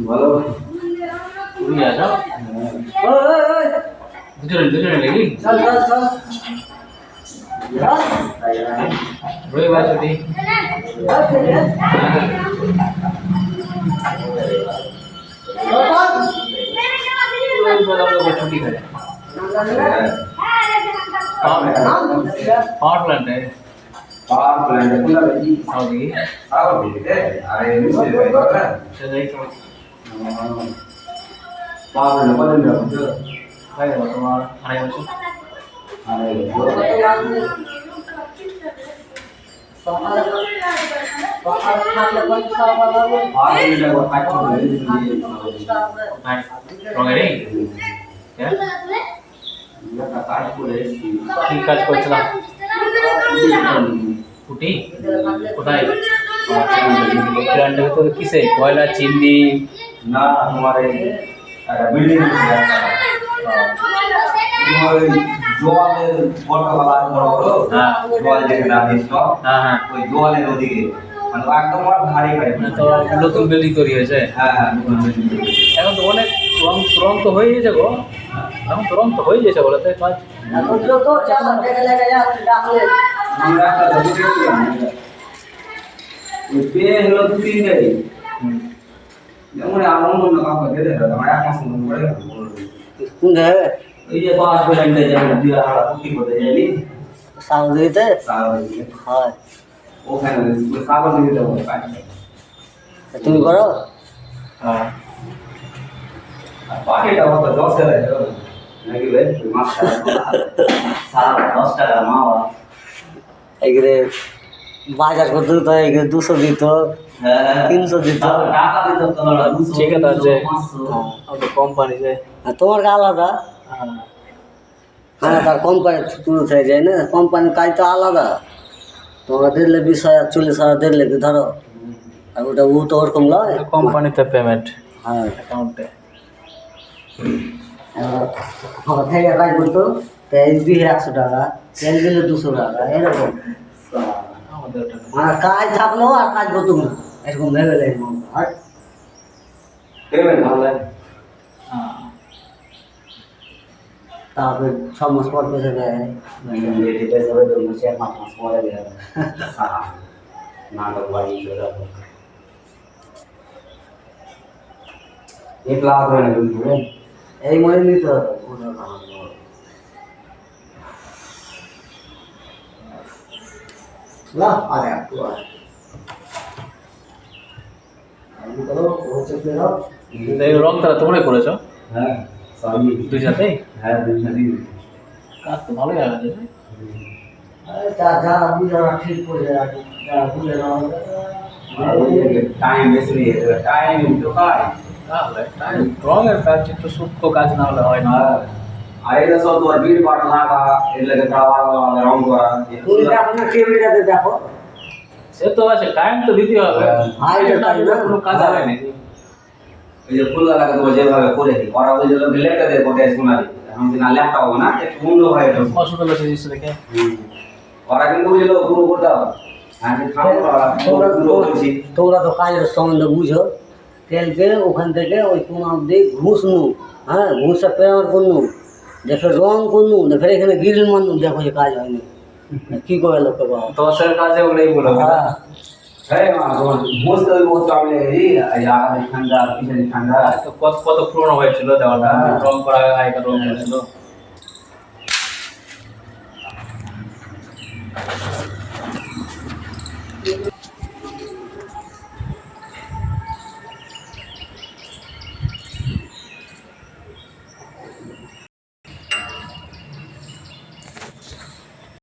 ভালো তুমি আসো দুজনে নাকি চল রবিবার ছুটি ছুটি করে पावर प्लांट है पूरा भाई सऊदी आओ भी अरे मिस्त्री भाई बोला चल एक पावर न बदल रहा हूं जो भाई वो तुम्हारा अरे वो अरे কি কাজ করছিলাম ফুটি কোথায় প্ল্যান্টের ভিতরে কিসে কয়লা চিমনি না তোমার এই বিল্ডিং জোয়ালের বড় হ্যাঁ জোয়াল যেখানে আছে হ্যাঁ হ্যাঁ ওই জোয়ালের ওদিকে মানে একদম ভারী ভারী তো নতুন বিল্ডিং তৈরি হয়েছে হ্যাঁ হ্যাঁ এখন তো অনেক রং তো হয়ে গেছে গো এখন তো রং তো হয়ে গেছে বলে তাই কাজ এখন তো চালা দেখে লাগা যাচ্ছে ডাকলে আমরা একটা ধরে গেছিলাম ওই পে হলো 2-3 দিন যেমন আমন না কাউকে দিয়ে দেয় আমরা এক মাস মতো পড়ে কোন জায়গায় এই যে পাঁচ প্ল্যান্টে যেমন দিয়া হাড়া পুটি করতে যাইনি সাউদিতে হ্যাঁ ওখানে সাগর দিতে হবে তুমি করো হ্যাঁ পাটিটা কত 10 টাকা নাকি ভাই মাছটা সারা 10 টাকা মাওয়া এগুলো বাজার করতে তো এগুলো 200 দিত হ্যাঁ 300 দিত টাকা দিত তোমরা 200 ঠিক আছে আর কোম্পানি যে তোমার আলাদা হ্যাঁ তার কোম্পানি শুরু হয়ে যায় না কোম্পানির কাজ তো আলাদা তোমরা দিলে 20,000 40,000 দিলে ধরো আর ওটা ও তো ওরকম নয় কোম্পানিতে পেমেন্ট হ্যাঁ অ্যাকাউন্টে আমার থেকে কাজ করতো তেল দিয়ে 100 টাকা তেল দিলে 200 টাকা এরকম মানে কাজ থাকলো আর কাজ করতো না এরকম ভেবে লাগবে আর পেমেন্ট ভালো তারপরে 6 মাস পর পেছে দেয় এটি পেছে হবে তো 4-5 মাস পরে দেয় না তো বাড়ি চলে যাবো 1 লাখ করে নেবেন এই মনে নিতে হবে না আরে একটু আর আমি তো হচ্ছে প্লেয়ার এই রংটা তোমরাই করেছো হ্যাঁ সবই দুই সাথে হ্যাঁ দুই সাথে কাজ তো ভালোই আছে আরে যা বুঝা ঠিক করে যা বুঝে না টাইম বেশি নিয়ে টাইম তো কাজ তাহলে টাইম রঙের কাজ একটু সূক্ষ্ম কাজ না হলে হয় না আর এটা সব তোমার বিট পাট লাগা এর লাগে খাওয়া রং করা তুমি আপনার টেবিলটাতে দেখো সে তো আছে টাইম তো দিতে হবে আর এটা টাইম না কোনো কাজ হবে না এই যে ফুল লাগা তো যেভাবে করে দি ওরা ওই যে লেখা দেয় কোথায় শোনা দি এখন কি না লেখা হবে না একটু বন্ধ হয় এটা অসুবিধা হচ্ছে জিনিস দেখে ওরা কিন্তু বুঝলো পুরো করতে হবে আর যে খাওয়া তোমরা তো কাজের সম্বন্ধে বুঝো তেলকে ওখান থেকে ওই কোনা দিয়ে ঘুষনু হ্যাঁ ঘুষে পেয়ার করনু দেখে রং করনু দেখে এখানে গ্রিল মারনু দেখো যে কাজ হয়নি কি করে লোকে বাবা দশের কাজে ওগুলোই বলো হ্যাঁ হ্যাঁ ঘুষ তো ওই বহুত চাবলে এই আর ঠান্ডা পিছনে ঠান্ডা তো কত কত পুরনো হয়েছিল দেওয়াটা রং করা আগে রং করেছিল